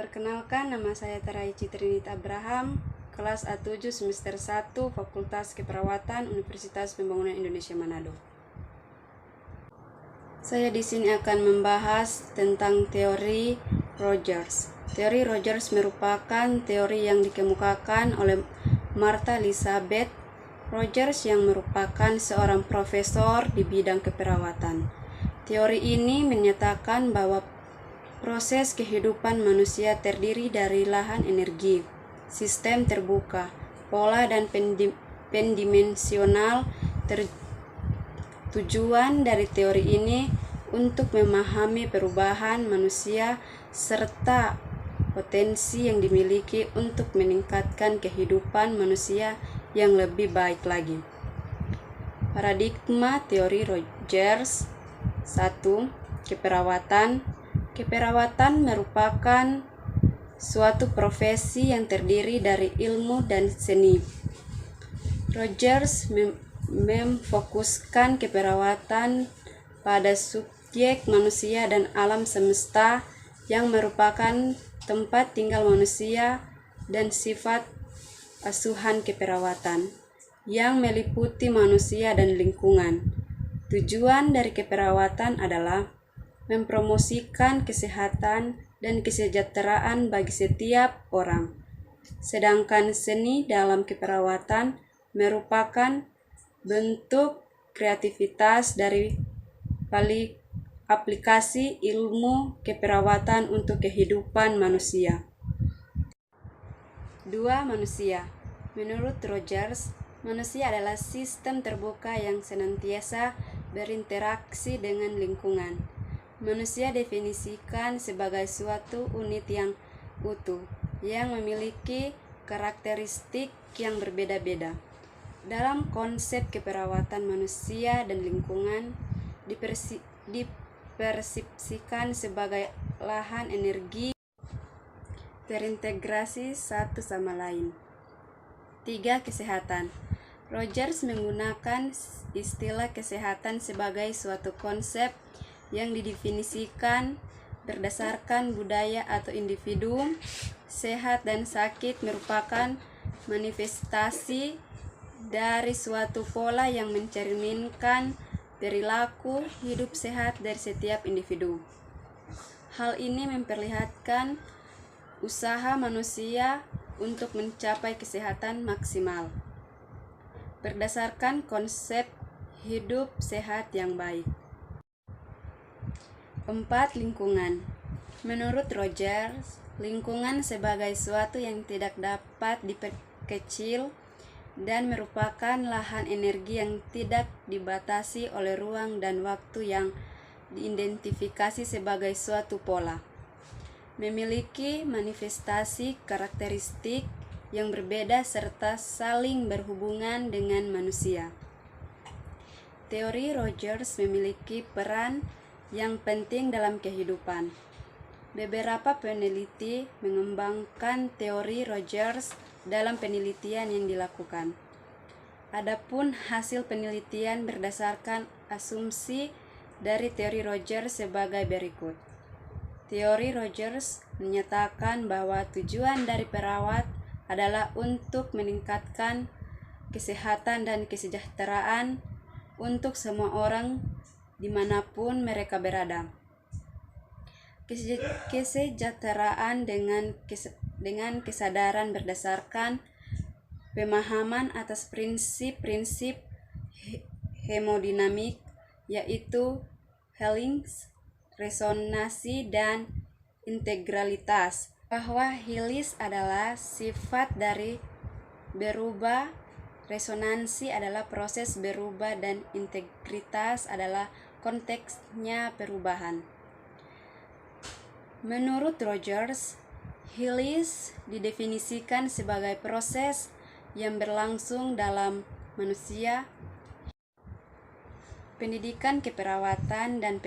Perkenalkan, nama saya Taraici Trinita Abraham, kelas A7 semester 1, Fakultas Keperawatan Universitas Pembangunan Indonesia Manado. Saya di sini akan membahas tentang teori Rogers. Teori Rogers merupakan teori yang dikemukakan oleh Martha Elizabeth Rogers yang merupakan seorang profesor di bidang keperawatan. Teori ini menyatakan bahwa proses kehidupan manusia terdiri dari lahan energi, sistem terbuka, pola dan pendimensional. Tujuan dari teori ini untuk memahami perubahan manusia serta potensi yang dimiliki untuk meningkatkan kehidupan manusia yang lebih baik lagi. Paradigma teori Rogers. 1. Keperawatan. Keperawatan merupakan suatu profesi yang terdiri dari ilmu dan seni. Rogers memfokuskan keperawatan pada subjek manusia dan alam semesta yang merupakan tempat tinggal manusia dan sifat asuhan keperawatan yang meliputi manusia dan lingkungan. Tujuan dari keperawatan adalah mempromosikan kesehatan dan kesejahteraan bagi setiap orang. Sedangkan seni dalam keperawatan merupakan bentuk kreativitas dari aplikasi ilmu keperawatan untuk kehidupan manusia. 2. Manusia. Menurut Rogers, manusia adalah sistem terbuka yang senantiasa berinteraksi dengan lingkungan. Manusia definisikan sebagai suatu unit yang utuh, yang memiliki karakteristik yang berbeda-beda. Dalam konsep keperawatan, manusia dan lingkungan dipersepsikan sebagai lahan energi terintegrasi satu sama lain. 3. Kesehatan. Rogers menggunakan istilah kesehatan sebagai suatu konsep yang didefinisikan berdasarkan budaya atau individu. Sehat dan sakit merupakan manifestasi dari suatu pola yang mencerminkan perilaku hidup sehat dari setiap individu. Hal ini memperlihatkan usaha manusia untuk mencapai kesehatan maksimal berdasarkan konsep hidup sehat yang baik. 4. Lingkungan. Menurut Rogers, lingkungan sebagai suatu yang tidak dapat diperkecil dan merupakan lahan energi yang tidak dibatasi oleh ruang dan waktu yang diidentifikasi sebagai suatu pola. Memiliki manifestasi karakteristik yang berbeda serta saling berhubungan dengan manusia. Teori Rogers memiliki peran yang penting dalam kehidupan. Beberapa peneliti mengembangkan teori Rogers dalam penelitian yang dilakukan. Adapun hasil penelitian berdasarkan asumsi dari teori Rogers sebagai berikut. Teori Rogers menyatakan bahwa tujuan dari perawat adalah untuk meningkatkan kesehatan dan kesejahteraan untuk semua orang dimanapun mereka berada. Kesejahteraan dengan kesadaran berdasarkan pemahaman atas prinsip-prinsip hemodinamik, yaitu healing, resonansi, dan integralitas, bahwa healing adalah sifat dari berubah, resonansi adalah proses berubah, dan integritas adalah konteksnya perubahan. Menurut Rogers, healing didefinisikan sebagai proses yang berlangsung dalam manusia. Pendidikan keperawatan dan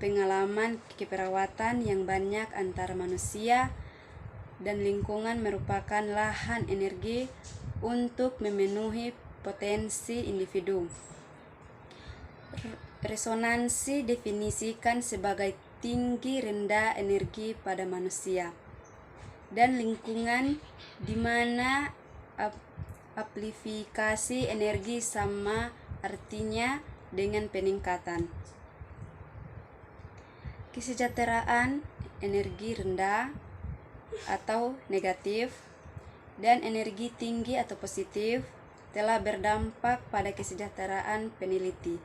pengalaman keperawatan yang banyak antara manusia dan lingkungan merupakan lahan energi untuk memenuhi potensi individu. Resonansi definisikan sebagai tinggi rendah energi pada manusia. dan lingkungan di mana amplifikasi energi sama artinya dengan peningkatan kesejahteraan energi rendah atau negatif dan energi tinggi atau positif telah berdampak pada kesejahteraan peneliti.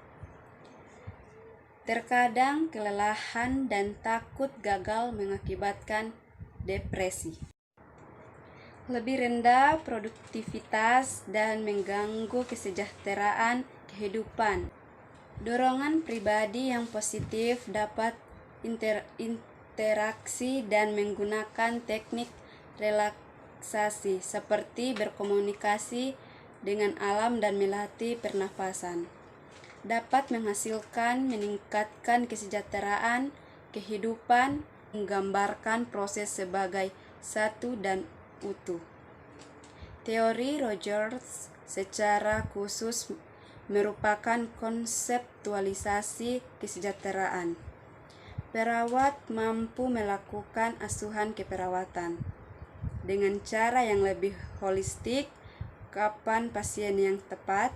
Terkadang kelelahan dan takut gagal mengakibatkan depresi. Lebih rendah produktivitas dan mengganggu kesejahteraan kehidupan. Dorongan pribadi yang positif dapat interaksi dan menggunakan teknik relaksasi seperti berkomunikasi dengan alam dan melatih pernafasan. Dapat meningkatkan kesejahteraan kehidupan, menggambarkan proses sebagai satu dan utuh. Teori Rogers secara khusus merupakan konseptualisasi kesejahteraan. Perawat mampu melakukan asuhan keperawatan dengan cara yang lebih holistik, kapan pasien yang tepat.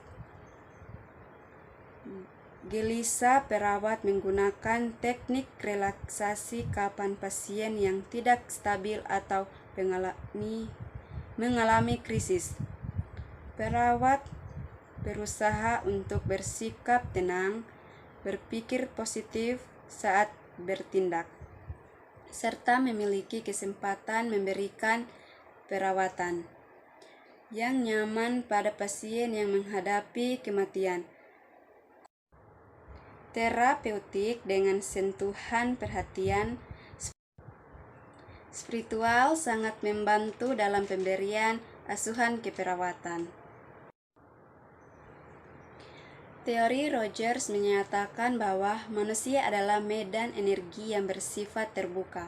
Gelisah, perawat menggunakan teknik relaksasi kapan pasien yang tidak stabil atau mengalami krisis. Perawat berusaha untuk bersikap tenang, berpikir positif saat bertindak, serta memiliki kesempatan memberikan perawatan yang nyaman pada pasien yang menghadapi kematian. Terapeutik dengan sentuhan perhatian spiritual sangat membantu dalam pemberian asuhan keperawatan. Teori Rogers menyatakan bahwa manusia adalah medan energi yang bersifat terbuka.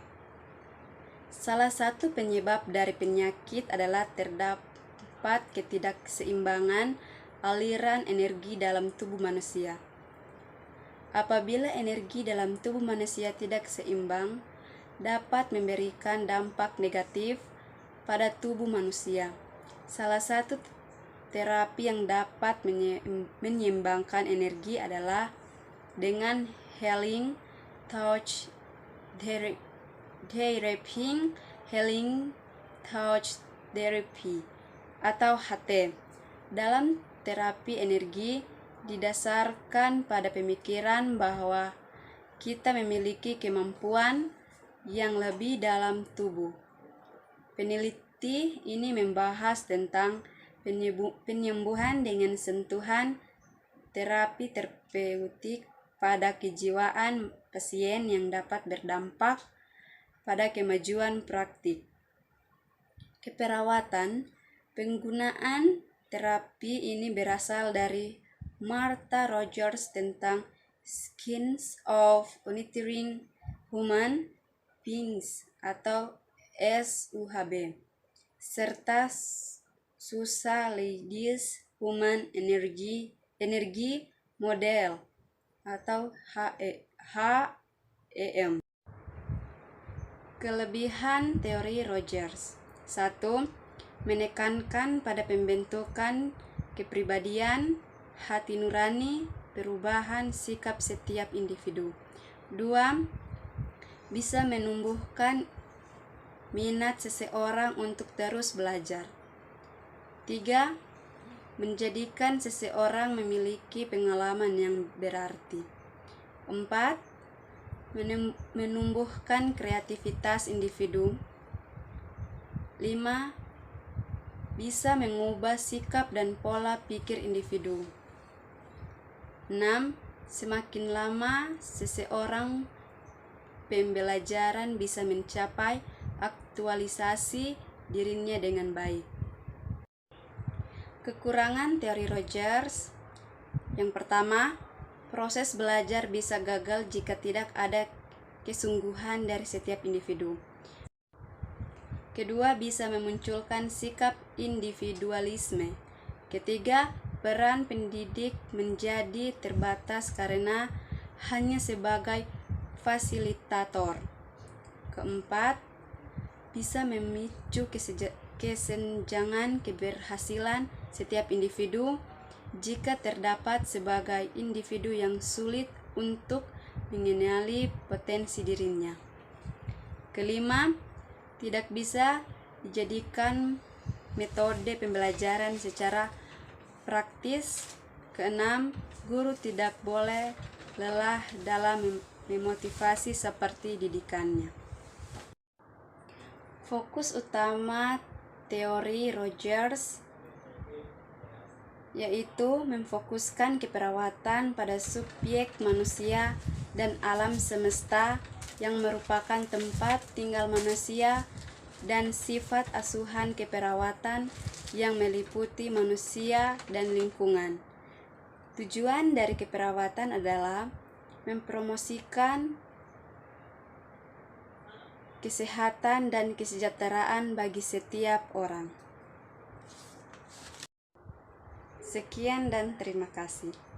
Salah satu penyebab dari penyakit adalah terdapat ketidakseimbangan aliran energi dalam tubuh manusia. Apabila energi dalam tubuh manusia tidak seimbang, dapat memberikan dampak negatif pada tubuh manusia. Salah satu terapi yang dapat menyeimbangkan energi adalah dengan healing touch therapy atau HT. Dalam terapi energi didasarkan pada pemikiran bahwa kita memiliki kemampuan yang lebih dalam tubuh. Peneliti ini membahas tentang penyembuhan dengan sentuhan terapi terapeutik pada kejiwaan pasien yang dapat berdampak pada kemajuan praktik keperawatan. Penggunaan terapi ini berasal dari Martha Rogers tentang Skins of Nurturing Human Beings atau SUHB, serta Susa Ladies Human Energy Model atau HEM. Kelebihan teori Rogers: 1. Menekankan pada pembentukan kepribadian, hati nurani, perubahan sikap setiap individu. 2. Bisa menumbuhkan minat seseorang untuk terus belajar. 3. Menjadikan seseorang memiliki pengalaman yang berarti. 4. Menumbuhkan kreativitas individu. 5. Bisa mengubah sikap dan pola pikir individu. 6. Semakin lama seseorang pembelajaran bisa mencapai aktualisasi dirinya dengan baik. Kekurangan teori Rogers: yang pertama, proses belajar bisa gagal jika tidak ada kesungguhan dari setiap individu. Kedua, bisa memunculkan sikap individualisme. Ketiga, peran pendidik menjadi terbatas karena hanya sebagai fasilitator. Keempat, bisa memicu kesenjangan keberhasilan setiap individu jika terdapat sebagai individu yang sulit untuk mengenali potensi dirinya. Kelima, tidak bisa dijadikan metode pembelajaran secara praktis. Keenam, guru tidak boleh lelah dalam memotivasi seperti didikannya. Fokus utama teori Rogers yaitu memfokuskan keperawatan pada subjek manusia dan alam semesta yang merupakan tempat tinggal manusia dan sifat asuhan keperawatan yang meliputi manusia dan lingkungan. Tujuan dari keperawatan adalah mempromosikan kesehatan dan kesejahteraan bagi setiap orang. Sekian dan terima kasih.